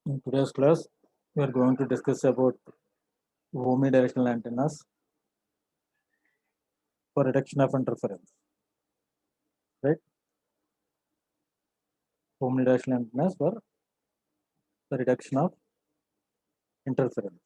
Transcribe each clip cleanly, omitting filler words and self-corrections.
In today's class, we are going to discuss about omnidirectional antennas for reduction of interference. Right? Omnidirectional antennas for the reduction of interference.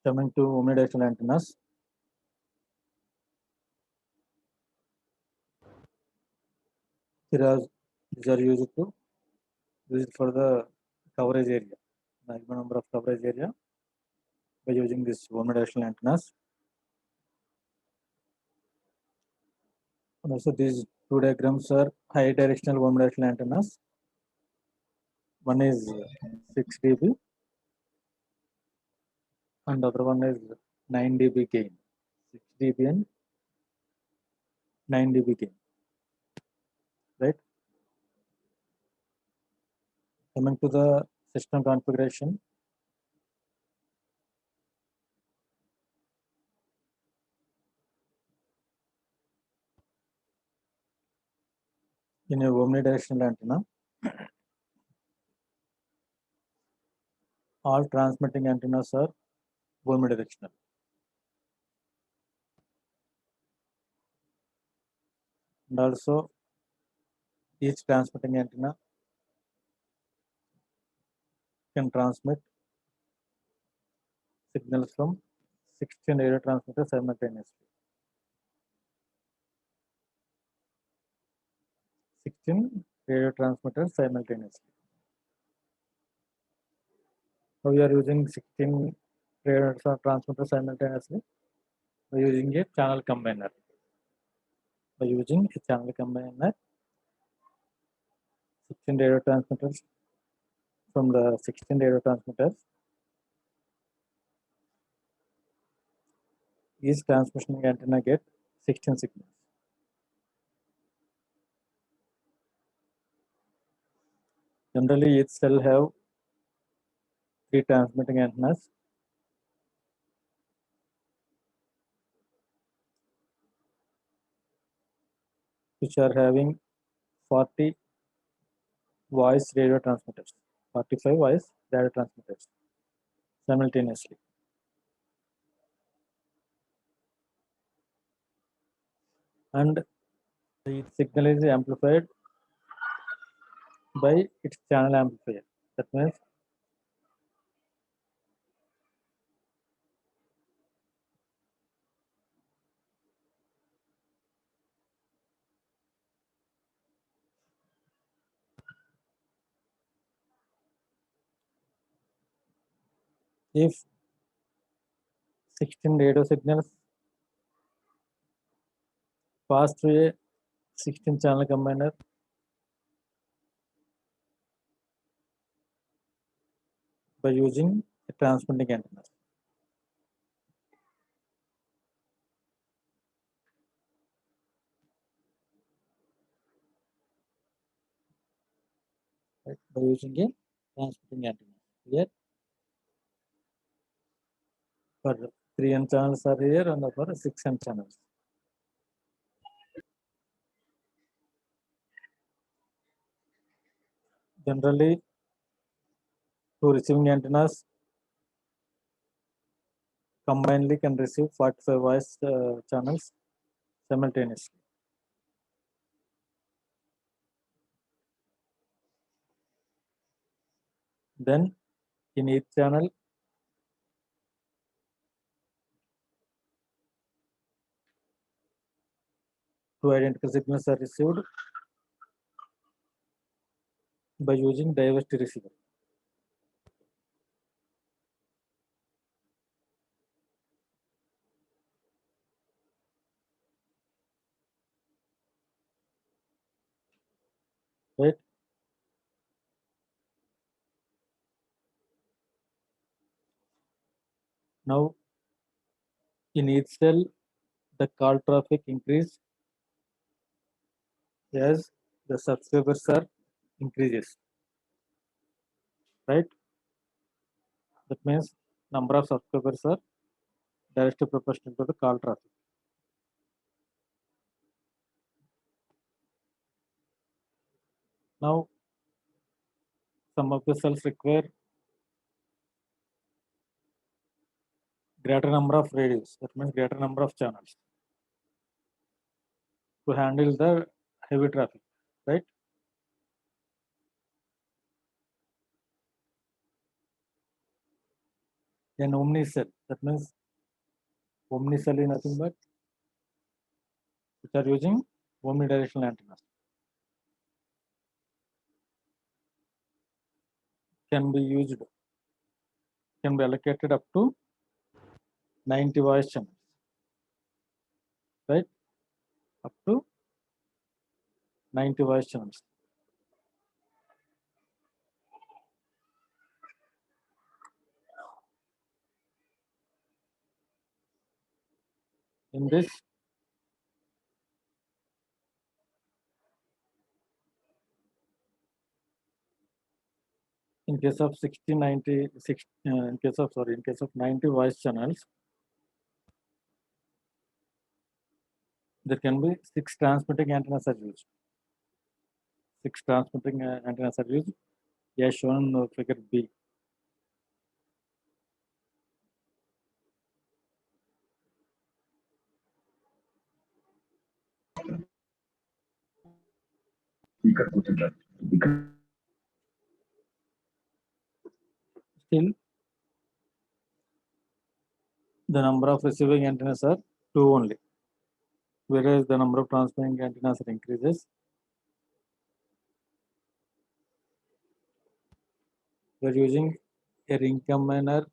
Coming to omnidirectional antennas, these are used for the coverage area, maximum number of coverage area by using this omnidirectional antennas. And also these two diagrams are high directional omnidirectional antennas. One is 6 dB and other one is 9 dB gain. 6 dB and 9 dB gain. Right? Coming to the system configuration, in a omnidirectional antenna, all transmitting antennas are omnidirectional. And also, each transmitting antenna can transmit signals from 16 radio transmitters simultaneously. 16 radio transmitters simultaneously. So we are using 16 radio transmitters simultaneously by using a channel combiner. By using a channel combiner, 16 radio transmitters from the 16 radio transmitters, each transmission antenna get 16 signals. Generally, each cell have 3 transmitting antennas, which are having 40 voice radio transmitters, 45 voice radio transmitters simultaneously. And each signal is amplified by its channel amplifier. That means if 16 radio signals pass through a 16 channel combiner, by using a transmitting antenna. Right? By using a transmitting antenna. Here, for 3N channels are here and for 6N channels. Generally, two receiving antennas combinedly can receive 45 voice channels simultaneously. Then in each channel, two identical signals are received by using diversity receiver. Right? Now, in each cell, the call traffic increase as the subscribers are increases, right? That means number of subscribers are directly proportional to the call traffic. Now, some of the cells require greater number of radios, that means greater number of channels to handle the heavy traffic, right? Then omnicell, that means omnicell is nothing but which are using omnidirectional antennas. Can be used, can be allocated up to 90 voice channels, right? Up to 90 voice channels. In this, in case of 60, 90, in case of 90 voice channels, there can be 6 transmitting antennas are used. 6 transmitting antennas are used, as shown in figure B. Still, the number of receiving antennas are 2 only, whereas the number of transmitting antennas increases. We are using a ring combiner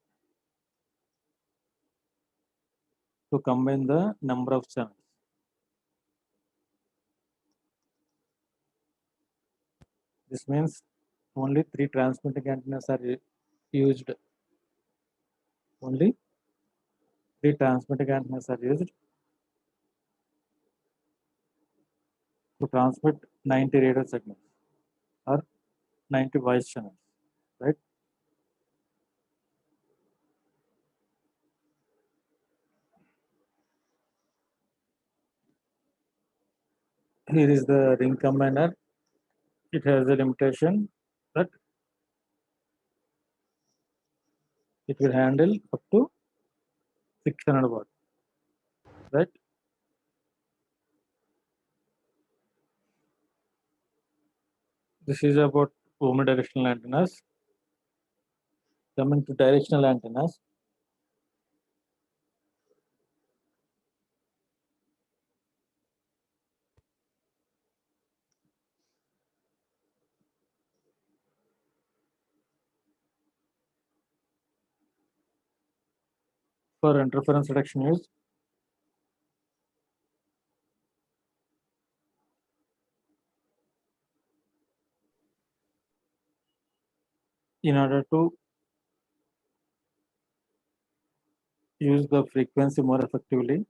to combine the number of channels. This means only 3 transmitting antennas are used. Only 3 transmitting antennas are used to transmit 90 radio segments or 90 voice channels, right? Here is the ring combiner. It has a limitation that it will handle up to 600 watts, right? This is about omnidirectional antennas. Coming to directional antennas, for interference reduction use, in order to use the frequency more effectively,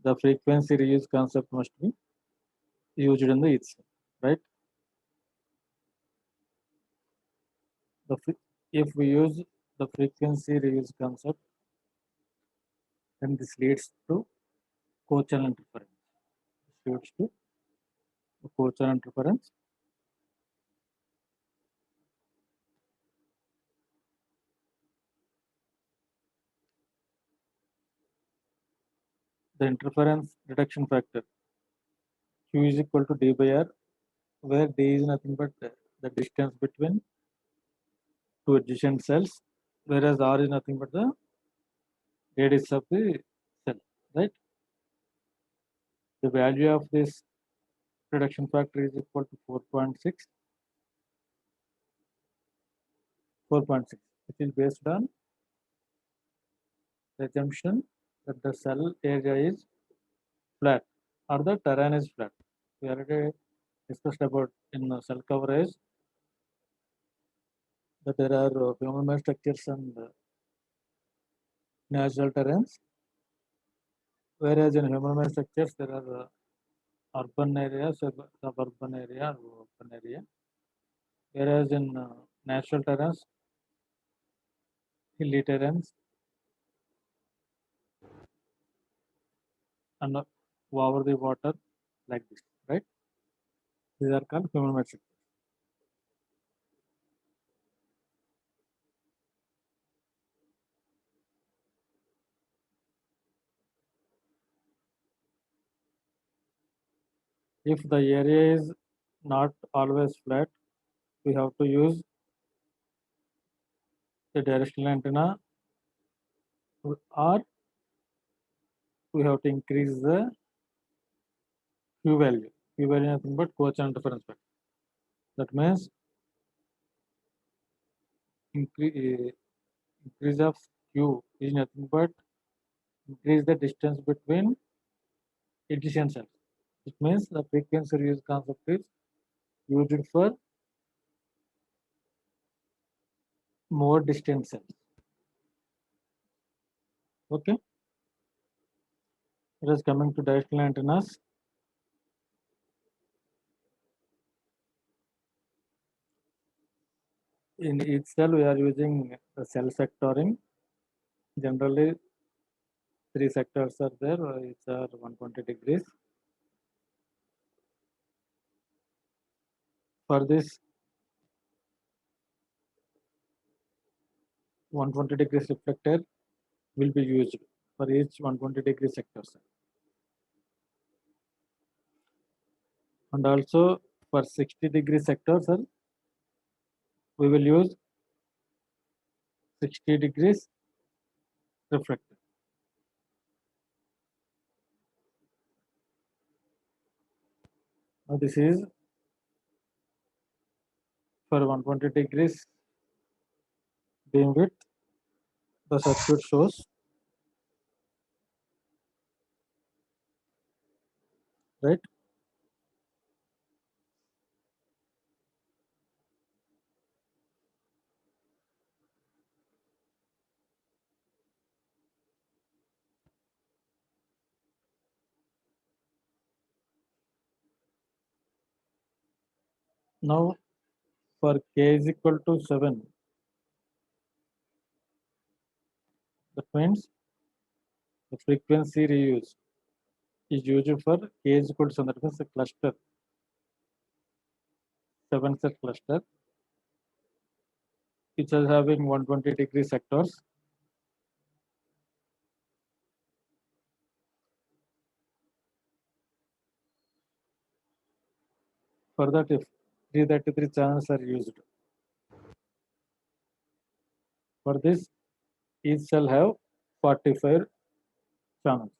the frequency reuse concept must be used in the each, right? If we use the frequency reuse concept, then this leads to co-channel interference. This leads to co-channel interference. The interference reduction factor Q is equal to D by R, where D is nothing but the distance between two adjacent cells, whereas R is nothing but the radius of the cell, right? The value of this reduction factor is equal to 4.6, which is based on the assumption that the cell area is flat or the terrain is flat. We already discussed about in cell coverage that there are human structures and natural terrains, whereas in human structures there are urban area, suburban area, or open area. Whereas in natural terrains, hilly terrains, and over the water, like this, right? These are called human-made sectors. If the area is not always flat, we have to use the directional antenna, or we have to increase the Q value. Q value is nothing but quotient difference factor. That means increase of Q is nothing but increase the distance between adjacent cells. It means the frequency reuse concept is used for more distant cells. Okay. It is coming to directional antennas. In each cell, we are using the cell sectoring. Generally, three sectors are there, each are 120 degrees. For this 120 degrees reflector will be used for each 120 degree sector. And also for 60-degree sectors, we will use 60 degrees reflector. Now this is for 120 degrees beam width. The circuit shows, right? Now for k is equal to 7, that means the frequency reuse is used for k is equal to 7, that means a cluster, 7 set cluster, which is having 120 degree sectors. For that, if 333 channels are used, for this each cell have 45 channels,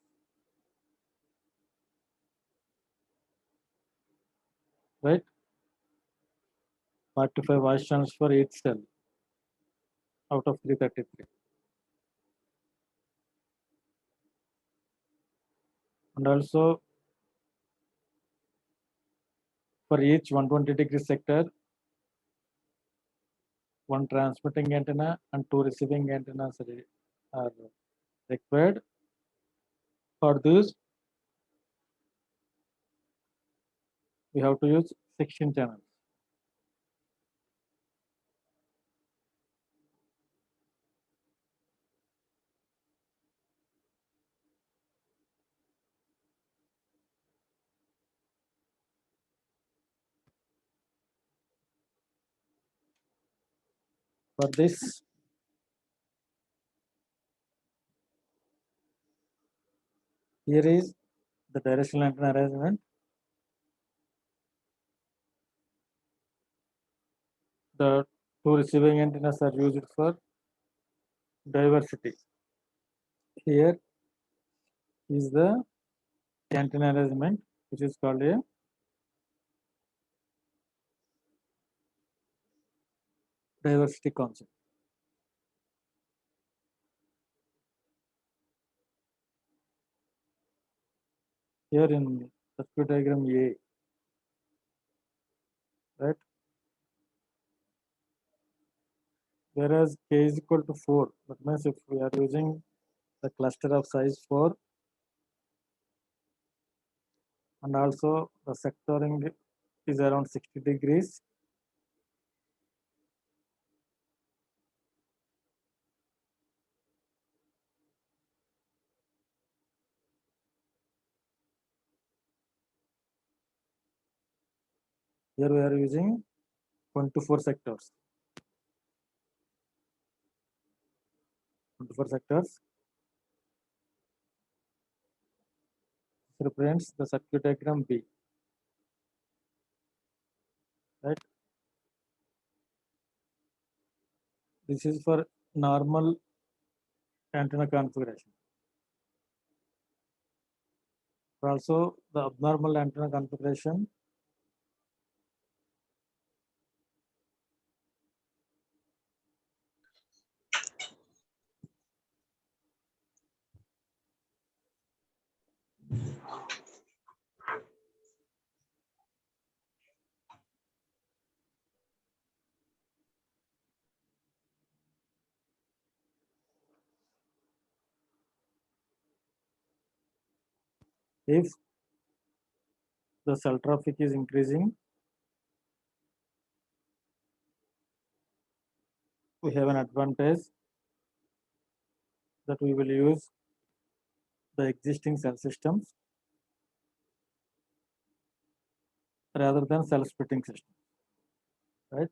right? 45 voice channels for each cell out of 333. And also for each 120 degree sector, one transmitting antenna and two receiving antennas are required. For this, we have to use 16 channels. For this, here is the directional antenna arrangement. The two receiving antennas are used for diversity. Here is the antenna arrangement, which is called a diversity concept. Here in circuit diagram A, right? Whereas k is equal to 4, that means if we are using the cluster of size 4, and also the sectoring is around 60 degrees. Here we are using 24 sectors. 24 sectors represents the circuit diagram B, right? This is for normal antenna configuration. For also the abnormal antenna configuration, if the cell traffic is increasing, we have an advantage that we will use the existing cell systems rather than cell splitting system, right?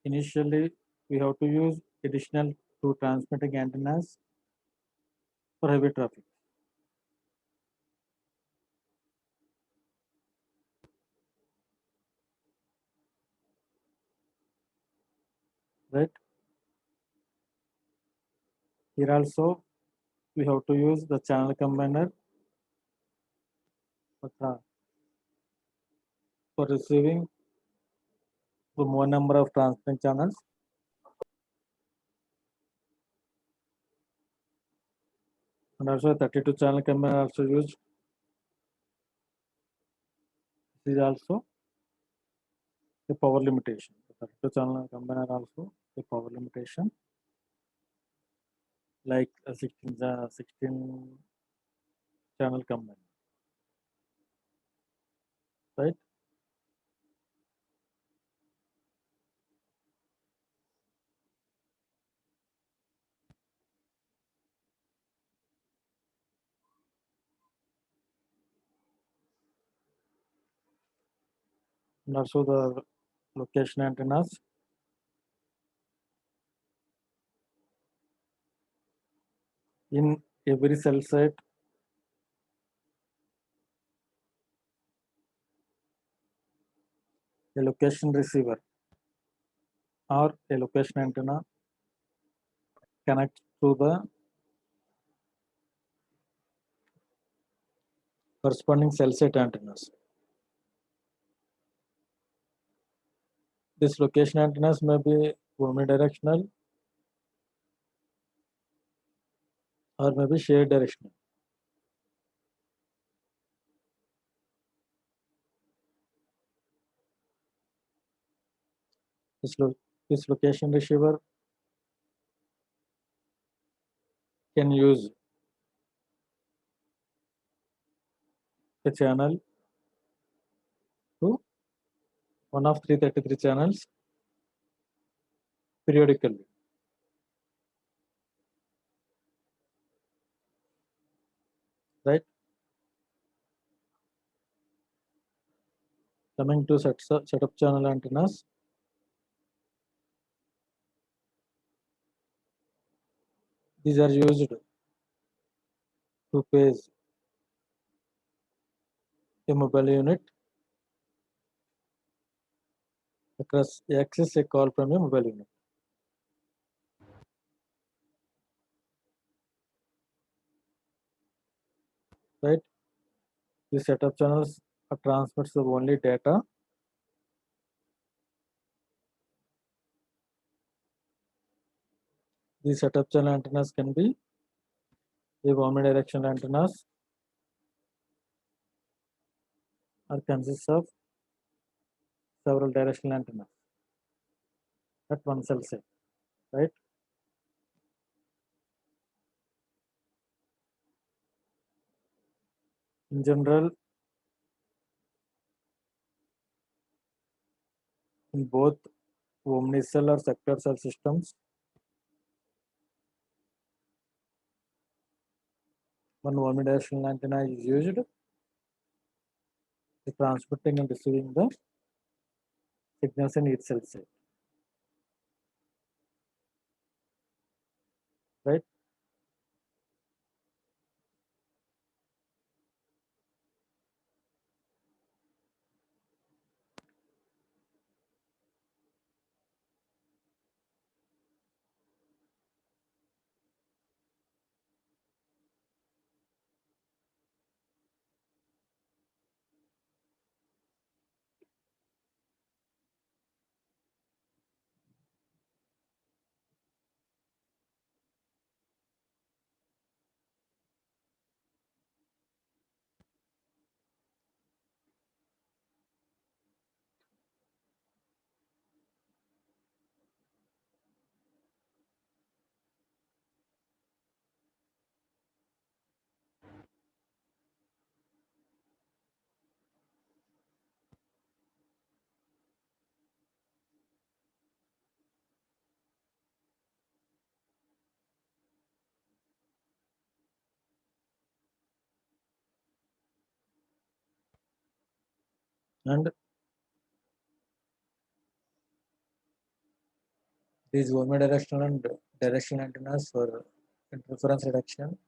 Initially, we have to use additional two transmitting antennas for heavy traffic. Right? Here also we have to use the channel combiner for receiving the more number of transmitting channels. And also 32 channel combiner also used. This is also a power limitation. The 32 channel combiner also a power limitation, like a 16 channel combiner, right? And also the location antennas. In every cell site, a location receiver or a location antenna connects to the corresponding cell site antennas. This location antennas may be omnidirectional or maybe shared directional. This location receiver can use a channel to one of 333 channels periodically. Right? Coming to setup channel antennas, these are used to phase a mobile unit across access a call from a mobile unit. Right? The setup channels transmits the only data. These setup channel antennas can be the omnidirectional antennas or consists of several directional antennas. at one cell site, right? In general, in both omnicell or sector cell systems, one omnidirectional antenna is used for transmitting and receiving the signals in each cell site, right? And these omnidirectional and directional antennas for interference reduction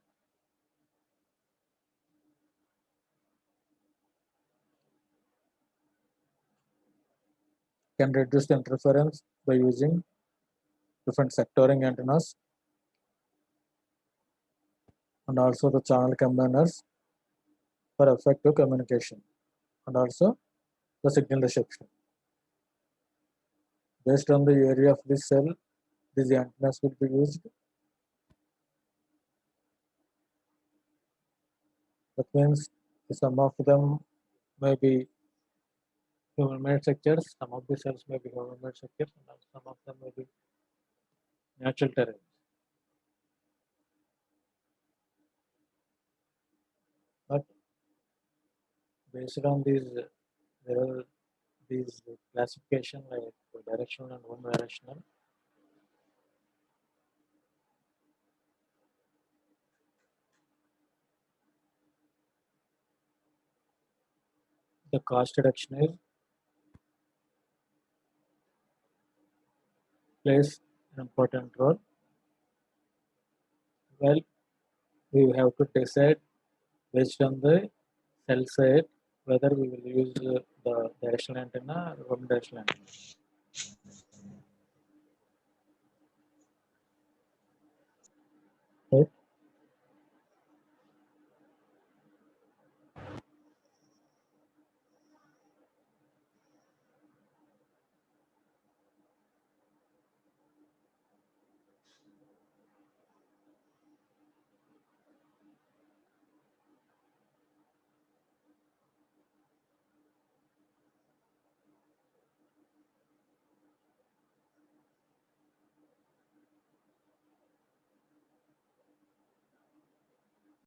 can reduce the interference by using different sectoring antennas and also the channel combiners for effective communication and also the signal reception. Based on the area of this cell, these antennas will be used. That means some of them may be human-made structures, some of the cells may be human-made structures, and some of them may be natural terrains. But based on these, there are these classification like directional and one-directional. The cost reduction is plays an important role. Well, we have to decide based on the cell site whether we will use the directional antenna or one directional antenna.